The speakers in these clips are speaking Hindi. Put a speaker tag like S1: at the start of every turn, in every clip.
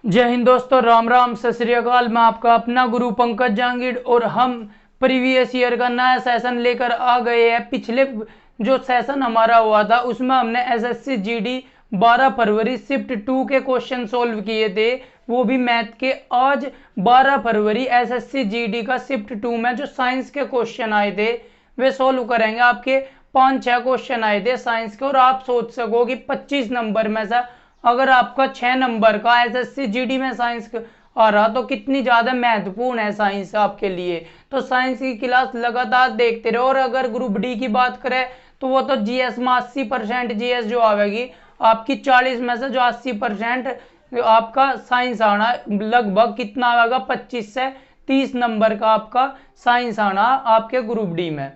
S1: जय हिंद दोस्तों, राम राम, सत श्री अकाल। मैं आपका अपना गुरु पंकज जहांगीर और हम प्रीवियस ईयर का नया सेशन लेकर आ गए हैं। पिछले जो सेशन हमारा हुआ था उसमें हमने एसएससी जीडी 12 फरवरी शिफ्ट 2 के क्वेश्चन सोल्व किए थे, वो भी मैथ के। आज 12 फरवरी एसएससी जीडी का शिफ्ट 2 में जो साइंस के क्वेश्चन आए थे वे सोल्व करेंगे। आपके 5-6 क्वेश्चन आए थे साइंस के और आप सोच सको कि 25 नंबर में से अगर आपका 6 नंबर का एसएससी जीडी में साइंस आ रहा तो कितनी ज्यादा महत्वपूर्ण है साइंस आपके लिए। तो साइंस की क्लास लगातार देखते रहो। और अगर ग्रुप डी की बात करें तो वो तो जीएस में 80% जीएस जो आवेगी आपकी, 40 में से जो 80% आपका साइंस आना, लगभग कितना आएगा 25 से 30 नंबर का आपका साइंस आना आपके ग्रुप डी में।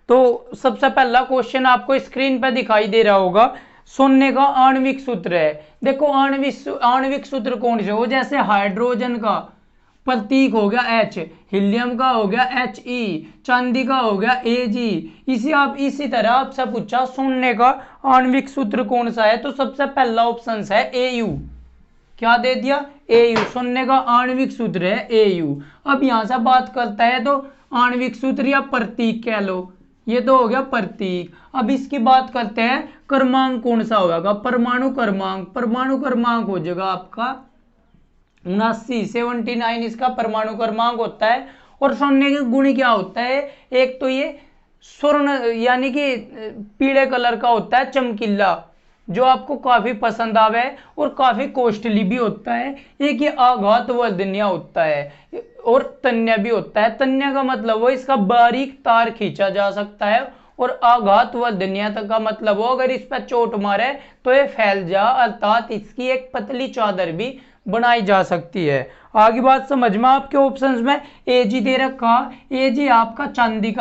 S1: तो सबसे पहला क्वेश्चन आपको स्क्रीन पर दिखाई दे रहा होगा। सोने का आणविक सूत्र है। देखो आणविक सूत्र कौन से हो, जैसे हाइड्रोजन का प्रतीक हो गया H, हीलियम का हो गया He, चांदी का हो गया Ag। इसी तरह आपसे पूछा सोने का आणविक सूत्र कौन सा है, तो सबसे पहला ऑप्शन है Au। क्या दे दिया? Au। सोने का आणविक सूत्र है Au। अब यहां से बात करता है तो आणविक सूत्र या प्रतीक कह लो, ये तो हो गया प्रतीक। अब इसकी बात करते हैं क्रमांक कौन सा होगा, परमाणु क्रमांक हो जाएगा आपका 79 इसका परमाणु क्रमांक होता है। और सोने के गुण क्या होता है, एक तो ये स्वर्ण यानी कि पीले कलर का होता है, चमकीला, जो आपको काफी पसंद आवे और काफी कॉस्टली भी होता है। एक ये आघात वर्धनीय होता है और तन्य भी होता है। तन्य का मतलब वो इसका बारीक तार खींचा जा सकता है, और आघात वर्धनीय का मतलब हो अगर इस पर चोट मारे तो ये फैल जा, अर्थात इसकी एक पतली चादर भी बनाई जा सकती है। आगे बात समझ में। आपके ऑप्शंस में Ag दे रखा, Ag आपका चांदी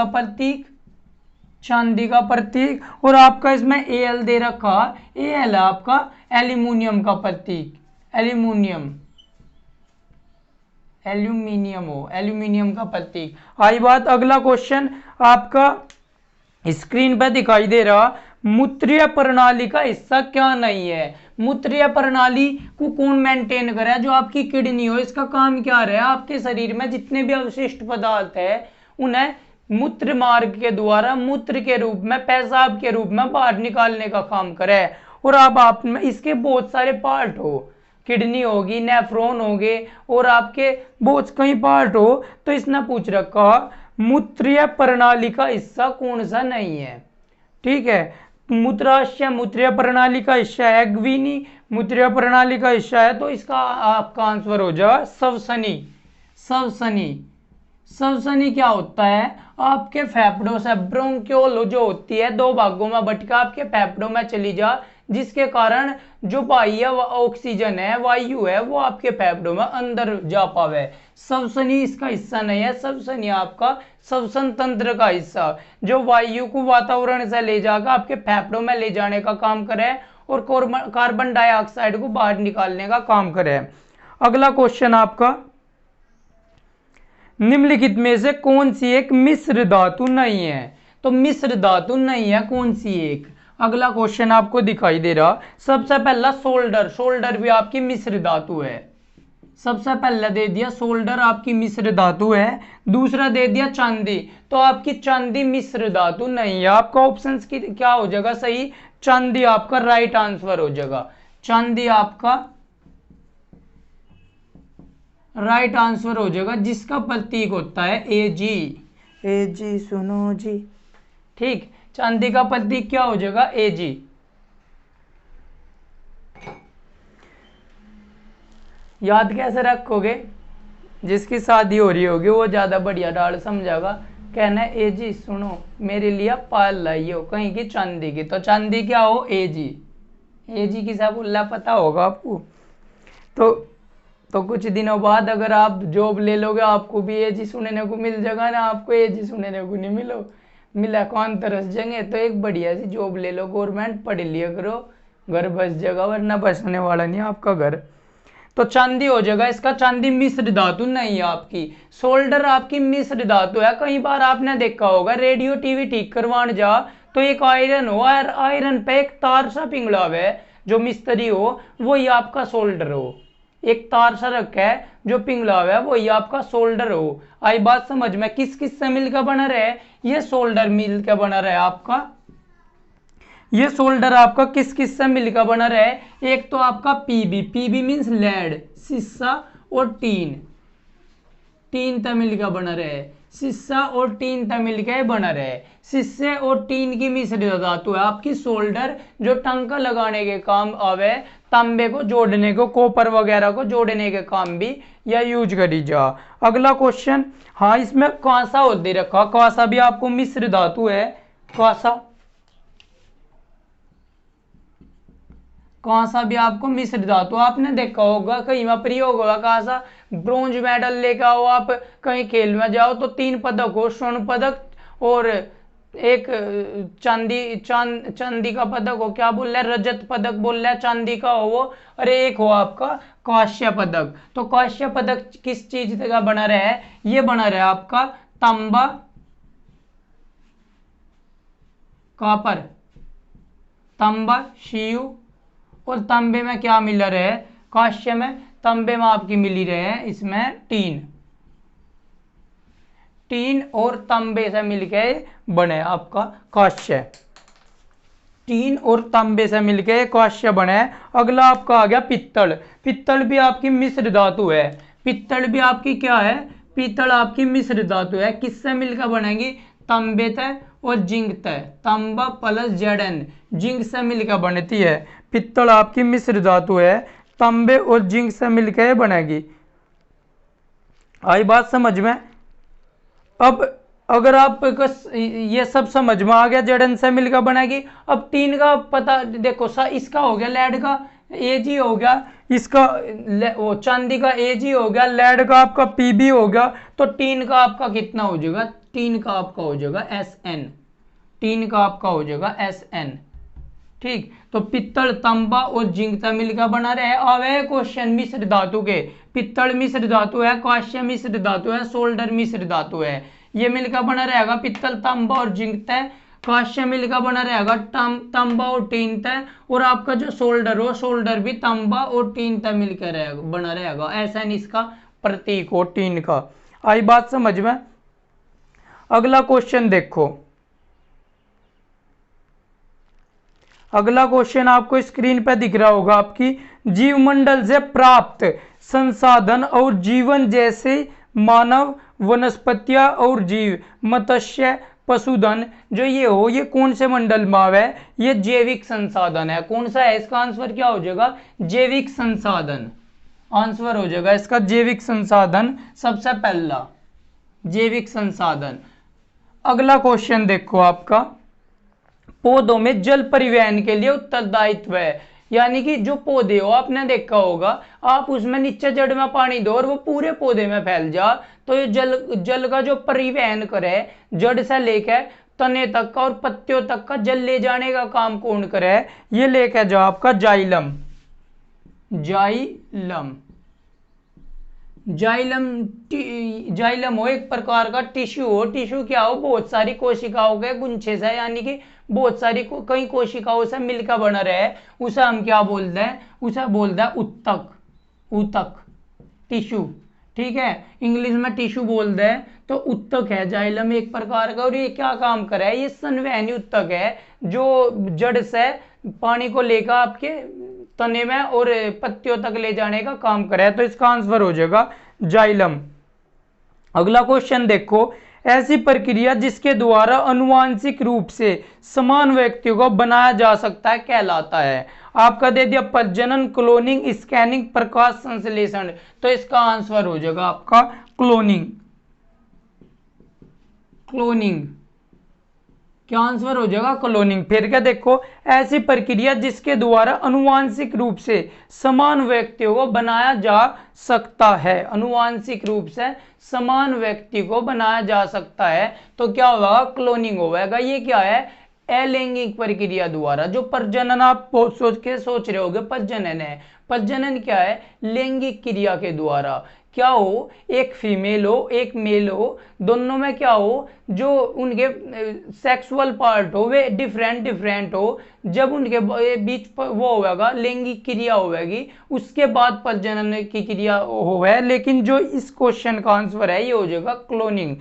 S1: का प्रतीक, और आपका इसमें Al दे रखा, Al आपका एल्यूमिनियम का प्रतीक, एल्यूमिनियम का प्रतीक। आई बात अगला क्वेश्चन आपका स्क्रीन पर दिखाई दे रहा, मूत्रीय प्रणाली का हिस्सा क्या नहीं है। मूत्रीय प्रणाली को कौन मेंटेन करे, जो आपकी किडनी हो, इसका काम क्या रहे, आपके शरीर में जितने भी अवशिष्ट पदार्थ है उन्हें मूत्र मार्ग के द्वारा मूत्र के रूप में, पेशाब के रूप में बाहर निकालने का काम करे। और अब आप में इसके बहुत सारे पार्ट हो, किडनी होगी, नेफ्रॉन होंगे और आपके बहुत कई पार्ट हो। तो इसने पूछ रखा मूत्रीय प्रणाली का हिस्सा कौन सा नहीं है। ठीक है, मूत्राशय मूत्रीय प्रणाली का हिस्सा है, अग्विनी मूत्रीय प्रणाली का हिस्सा है, तो इसका आपका आंसर हो जाएगा सवसनी क्या होता है, आपके फेफड़ों से ब्रोंक्योल जो होती है 2 भागों में बटकर आपके फेफड़ों में चली जा, जिसके कारण जो बाह्य ऑक्सीजन है, वायु है, वो आपके फेफड़ों में अंदर जा पावे। सवसनी इसका हिस्सा नहीं है। सवसनी आपका श्वसन तंत्र का हिस्सा, जो वायु को वातावरण से ले जाकर आपके फेफड़ों में ले जाने का काम करे और कार्बन डाइऑक्साइड को बाहर निकालने का काम करे। अगला क्वेश्चन आपका, निम्नलिखित में से कौन सी एक मिश्र धातु नहीं है। तो मिश्र धातु नहीं है कौन सी एक, अगला क्वेश्चन आपको दिखाई दे रहा। सबसे पहला सोल्डर भी आपकी मिश्र धातु है। सबसे पहले दे दिया सोल्डर आपकी मिश्र धातु है। दूसरा दे दिया चांदी, तो आपकी चांदी मिश्र धातु नहीं है। आपका ऑप्शन की क्या हो जाएगा सही, चांदी आपका राइट आंसर हो जाएगा। चांदी आपका राइट आंसर हो जाएगा, जिसका प्रतीक होता है Ag। सुनो जी, ठीक, चांदी का प्रतीक क्या हो जाएगा, Ag। याद कैसे रखोगे, जिसकी शादी हो रही होगी वो ज्यादा बढ़िया डाल समझागा। कहना है Ag सुनो मेरे लिए पाल लाई हो कहीं की चांदी की, तो चांदी क्या हो, Ag किसा बोला पता होगा आपको। तो कुछ दिनों बाद अगर आप जॉब ले लोगे आपको भी Ag सुनने को मिल जाएगा ना, आपको Ag सुनने को नहीं मिला कौन तरस जाएंगे। तो एक बढ़िया सी जॉब ले लो, गवर्नमेंट, पढ़ लिया करो, घर बस जाएगा, वरना बसने वाला नहीं आपका घर। तो चांदी हो जाएगा इसका। चांदी मिश्र धातु नहीं है आपकी। सोल्डर आपकी मिश्र धातु है। कई बार आपने देखा होगा रेडियो टीवी ठीक करवाने जा तो एक आयरन हो, आयरन पे एक तार सा पिंगला हुआ है, जो मिस्त्री हो वही आपका सोल्डर हो। एक तार सा रखा है जो पिघला हुआ है, वो ये आपका सोल्डर हो। आई बात समझ में? किस किस से मिलकर बना रहे? ये सोल्डर मिलकर बना रहा है आपका। ये सोल्डर आपका किस किस से मिलकर बना रहा है? एक तो आपका पीबी, पीबी मीन्स लेड, शीशा और टीन, टीन तक मिलकर बना रहे। शीशा और टीन तक मिलकर बना रहे। शीशे और टीन की मिश्रित धातु है आपकी सोल्डर, जो टंका लगाने के काम आवे, तांबे को जोड़ने को, कॉपर वगैरह को जोड़ने के काम भी या यूज करी जा। अगला क्वेश्चन, हाँ इसमें कांसा और दे रखा, कांसा भी आपको मिश्र धातु है। कांसा, कांसा भी आपको मिश्र धातु, आपने देखा होगा कहीं में प्रयोग होगा कांसा। ब्रोंज मेडल लेकर आओ आप कहीं खेल में जाओ तो 3 पदक हो, स्वर्ण पदक और एक चांदी का पदक हो, क्या बोल रहा है, रजत पदक बोल रहा है, चांदी का हो वो, अरे एक हो आपका कांस्य पदक। तो कांस्य पदक किस चीज का बना रहा है? ये बना रहा है आपका तांबा, कॉपर, तांबा, शीयू, और तांबे में क्या मिल रहा है? कांस्य में, तांबे में आपकी मिली रहे हैं इसमें टीन, टीन और तांबे से मिलके बने आपका कांस्य, टीन और तांबे से मिलके कांस्य बने। अगला आपका आ गया पित्तल। पित्तल भी आपकी मिश्र धातु है। पित्तल भी आपकी क्या है? पित्तल आपकी मिश्र धातु है। किससे मिलकर बनेगी? तांबे तय और जिंक तय, तांबा प्लस Zn, जिंक से मिलकर बनती है। पित्तल आपकी मिश्र धातु है, तांबे और जिंक से मिलकर बनेगी। आई बात समझ में? अब अगर आप ये सब समझ में आ गया, Zn से मिलकर बनेगी। अब टीन का पता देखो, इसका हो गया लेड का Ag हो गया, इसका वो चांदी का Ag हो गया, लेड का आपका Pb हो गया, तो टीन का आपका कितना हो जाएगा? टीन का आपका हो जाएगा Sn, टीन का आपका हो जाएगा Sn। ठीक, तो पित्तल, तांबा और जिंक से मिलकर बना रहे। अवे क्वेश्चन मिश्र धातु के, पित्तल मिश्र धातु है, कांस्य मिश्र धातु है, सोल्डर मिश्र धातु है। ये मिलकर बना रहेगा पित्तल, तांबा और जिंक तय। कांस्य मिलकर बना रहेगा तांबा और टीन तय। और आपका जो सोल्डर हो, सोल्डर भी तांबा और टीन तय मिलकर बना रहेगा। ऐसा इसका प्रतीक हो टीन का। आई बात समझ में? अगला क्वेश्चन देखो, अगला क्वेश्चन आपको स्क्रीन पर दिख रहा होगा आपकी। जीवमंडल से प्राप्त संसाधन और जीवन जैसे मानव, वनस्पतियां और जीव, मत्स्य, पशुधन, जो ये हो, ये कौन से मंडल में आवे? ये जैविक संसाधन है। कौन सा है? इसका आंसर क्या हो जाएगा? जैविक संसाधन। आंसर हो जाएगा इसका जैविक संसाधन, सबसे पहला जैविक संसाधन। अगला क्वेश्चन देखो आपका, पौधों में जल परिवहन के लिए उत्तरदायित्व है। यानी कि जो पौधे हो, आपने देखा होगा, आप उसमें नीचे जड़ में पानी दो और वो पूरे पौधे में फैल जा, तो ये जल का जो परिवहन करे, जड़ से लेकर तने तक का और पत्तियों तक का जल ले जाने का काम कौन करे? ये लेकर जा आपका जाइलम, जाइलम, जाइलम। जाइलम हो एक प्रकार का टिश्यू हो। टिश्यू क्या हो? बहुत सारी कोशिकाओं के गुच्छे से, यानी कि बहुत सारी कई कोशिकाओं से मिलकर बना रहे, उसे हम क्या बोलते हैं? उसे बोलते हैं उत्तक, उत्तक, टिश्यू। ठीक है, इंग्लिश में टिश्यू बोलते हैं, तो उत्तक है जाइलम एक प्रकार का। और ये क्या काम कर रहा है? ये संवहनी उत्तक है, जो जड़ से पानी को लेकर आपके तने में और पत्तियों तक ले जाने का काम करे, तो इसका आंसर हो जाएगा जाइलम। अगला क्वेश्चन देखो, ऐसी प्रक्रिया जिसके द्वारा अनुवांशिक रूप से समान व्यक्तियों को बनाया जा सकता है कहलाता है। आपका दे दिया प्रजनन, क्लोनिंग, स्कैनिंग, प्रकाश संश्लेषण, तो इसका आंसर हो जाएगा आपका क्लोनिंग, क्लोनिंग। क्या आंसर हो जाएगा? क्लोनिंग। फिर क्या देखो, ऐसी प्रक्रिया जिसके द्वारा अनुवांशिक रूप से समान व्यक्तियों को बनाया जा सकता है, अनुवांशिक रूप से समान व्यक्ति को बनाया जा सकता है, तो क्या होगा? क्लोनिंग होगा। ये क्या है? अलैंगिक प्रक्रिया द्वारा। जो प्रजनन आप सोच रहे होगे, प्रजनन है। प्रजनन क्या है? लैंगिक क्रिया के द्वारा। क्या हो, एक फीमेल हो एक मेल हो, दोनों में क्या हो, जो उनके सेक्सुअल पार्ट हो वे डिफरेंट डिफरेंट हो, जब उनके बीच वो होगा लैंगिक क्रिया होगी उसके बाद प्रजनन की क्रिया होवे। लेकिन जो इस क्वेश्चन का आंसर है ये हो जाएगा क्लोनिंग,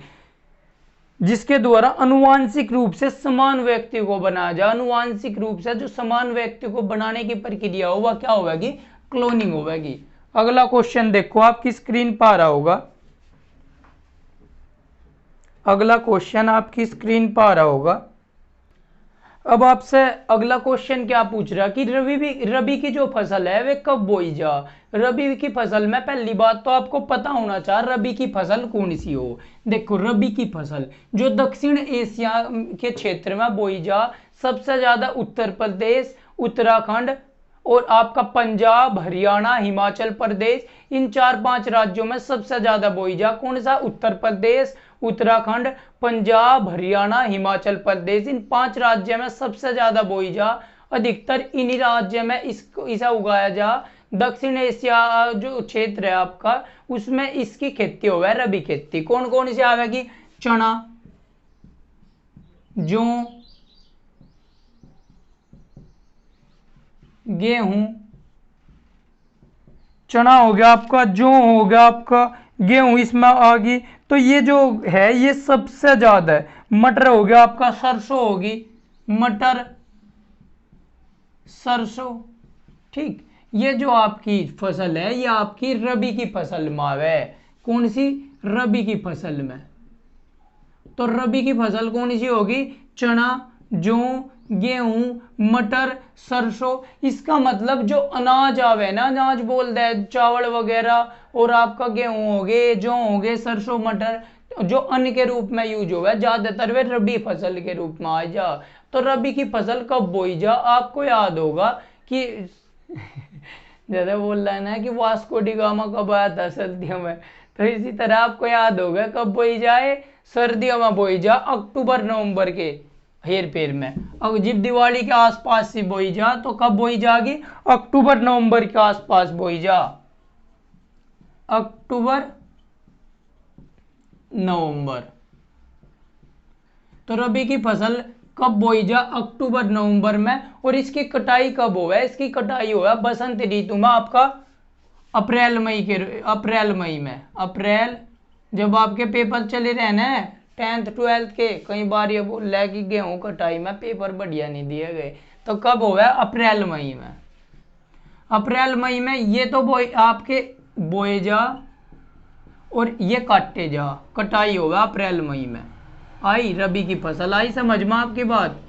S1: जिसके द्वारा अनुवांशिक रूप से समान व्यक्ति को बनाया जाए। अनुवांशिक रूप से जो समान व्यक्ति को बनाने की प्रक्रिया हो वह क्या होगी, क्लोनिंग होगी। अगला क्वेश्चन देखो आपकी स्क्रीन पर आ रहा होगा, अगला क्वेश्चन आपकी स्क्रीन पर आ रहा होगा। अब आपसे अगला क्वेश्चन क्या पूछ रहा कि रबी की जो फसल है वे कब बोई जा। रबी की फसल में पहली बात तो आपको पता होना चाहिए रबी की फसल कौन सी हो। देखो रबी की फसल जो दक्षिण एशिया के क्षेत्र में बोई जा, सबसे ज्यादा उत्तर प्रदेश, उत्तराखंड और आपका पंजाब, हरियाणा, हिमाचल प्रदेश, इन 4-5 राज्यों में सबसे ज्यादा बोई जा। कौन सा, उत्तर प्रदेश, उत्तराखंड, पंजाब, हरियाणा, हिमाचल प्रदेश, इन 5 राज्यों में सबसे ज्यादा बोई जा। अधिकतर इन्हीं राज्यों में इसे उगाया जा। दक्षिण एशिया जो क्षेत्र है आपका उसमें इसकी खेती हो है रबी खेती। कौन कौन सी आवेगी, चना, जौ, गेहूं, चना हो गया आपका, जौ हो गया आपका, गेहूं इसमें आ गई। तो ये जो है ये सबसे ज्यादा है। मटर हो गया आपका, सरसों होगी, मटर, सरसों, ठीक। ये जो आपकी फसल है ये आपकी रबी की फसल में आवे। कौन सी, रबी की फसल में। तो रबी की फसल कौन सी होगी, चना, जौ, गेहूं, मटर, सरसों। इसका मतलब जो अनाज आवे ना, अनाज बोल दे, चावल वगैरह, और आपका गेहूं हो गए, जौ हो गए, सरसों, मटर, जो अन्न के रूप में यूज होगा ज्यादातर वे रबी फसल के रूप में आ जा। तो रबी की फसल कब बोई जा, आपको याद होगा कि ज्यादा बोल रहा है ना कि वास्को डी गामा कब आया था, सर्दियों में। तो इसी तरह आपको याद होगा कब बोई जाए, सर्दियों में बोई जा, अक्टूबर नवंबर के हेर फेर में। अब जब दिवाली के आसपास से बोई जा तो कब बोई जाएगी, अक्टूबर नवंबर के आसपास बोई जा, अक्टूबर नवंबर। तो रबी की फसल कब बोई जा, अक्टूबर नवंबर में। और इसकी कटाई कब होगा, इसकी कटाई होगा बसंत ऋतु में, आपका अप्रैल मई में। अप्रैल, जब आपके पेपर चले रहे ना 10th 12th के, कई बार ये बोल रहा है कि गेहूं कटाई में पेपर बढ़िया नहीं दिए गए, तो कब होगा, अप्रैल मई में। अप्रैल मई में ये तो आपके बोए जा और ये काटे जा, कटाई होगा अप्रैल मई में। आई रबी की फसल, आई समझ में आपकी बात,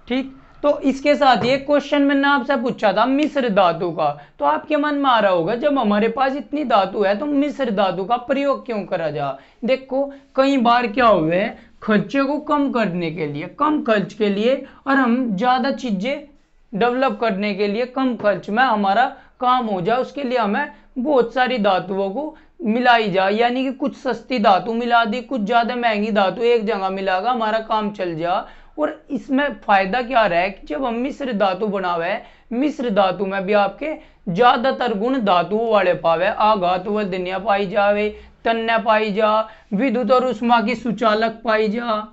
S1: ठीक। तो इसके साथ ये क्वेश्चन मैंने आपसे पूछा था मिश्र धातु का, तो आपके मन में आ रहा होगा जब हमारे पास इतनी धातु है तो मिश्र धातु का प्रयोग क्यों करा जा। देखो कई बार क्या हुए, खर्चे को कम करने के लिए, कम खर्च के लिए, और हम ज्यादा चीजें डेवलप करने के लिए, कम खर्च में हमारा काम हो जाए, उसके लिए हमें बहुत सारी धातुओं को मिलाई जाए। यानी कि कुछ सस्ती धातु मिला दी, कुछ ज्यादा महंगी धातु एक जगह मिलागा, हमारा काम चल जा। और इसमें फायदा क्या रहा है कि जब हम मिश्र धातु बनावे, मिश्र धातु में भी आपके ज्यादातर गुण धातुओं वाले पावे। आघात व धन्य पाई जावे, तन्य पाई जा, विद्युत और उष्मा की सुचालक पाई जा,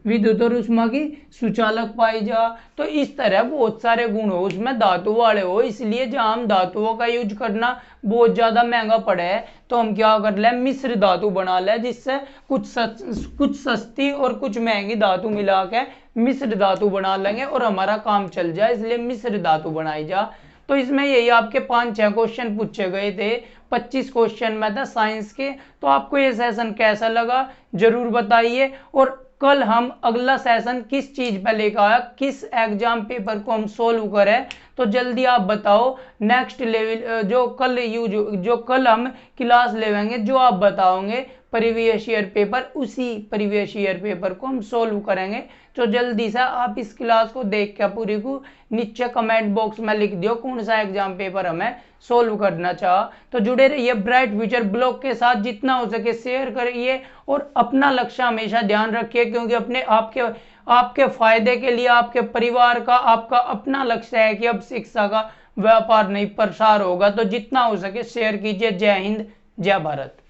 S1: विद्युत और उष्मा की सुचालक पाई जा। तो इस तरह बहुत सारे गुण हो उसमें धातु वाले हो। इसलिए जहां हम धातुओं का यूज करना बहुत ज्यादा महंगा पड़े तो हम क्या कर ले, मिश्र धातु बना ले, जिससे कुछ सस्ती और कुछ महंगी धातु मिला के मिश्र धातु बना लेंगे और हमारा काम चल जाए। इसलिए मिश्र धातु बनाई जा। तो इसमें यही आपके 5-6 क्वेश्चन पूछे गए थे, 25 क्वेश्चन में था साइंस के। तो आपको ये सेशन कैसा लगा जरूर बताइए। और कल हम अगला सेशन किस चीज पे लेकर आया, किस एग्जाम पेपर को हम सोल्व करें, तो जल्दी आप बताओ। नेक्स्ट लेवल जो कल हम क्लास लेवेंगे, जो आप बताओगे प्रीवियस ईयर पेपर, उसी प्रीवियस ईयर पेपर को हम सोल्व करेंगे। तो जल्दी से आप इस क्लास को देख के पूरी को नीचे कमेंट बॉक्स में लिख दियो कौन सा एग्जाम पेपर हमें सोल्व करना चाह। तो जुड़े रहिए ब्राइट फ्यूचर ब्लॉग के साथ, जितना हो सके शेयर करिए और अपना लक्ष्य हमेशा ध्यान रखिए, क्योंकि अपने आपके फायदे के लिए, आपके परिवार का, आपका अपना लक्ष्य है कि अब शिक्षा का व्यापार नहीं प्रसार होगा। तो जितना हो सके शेयर कीजिए। जय हिंद, जय भारत।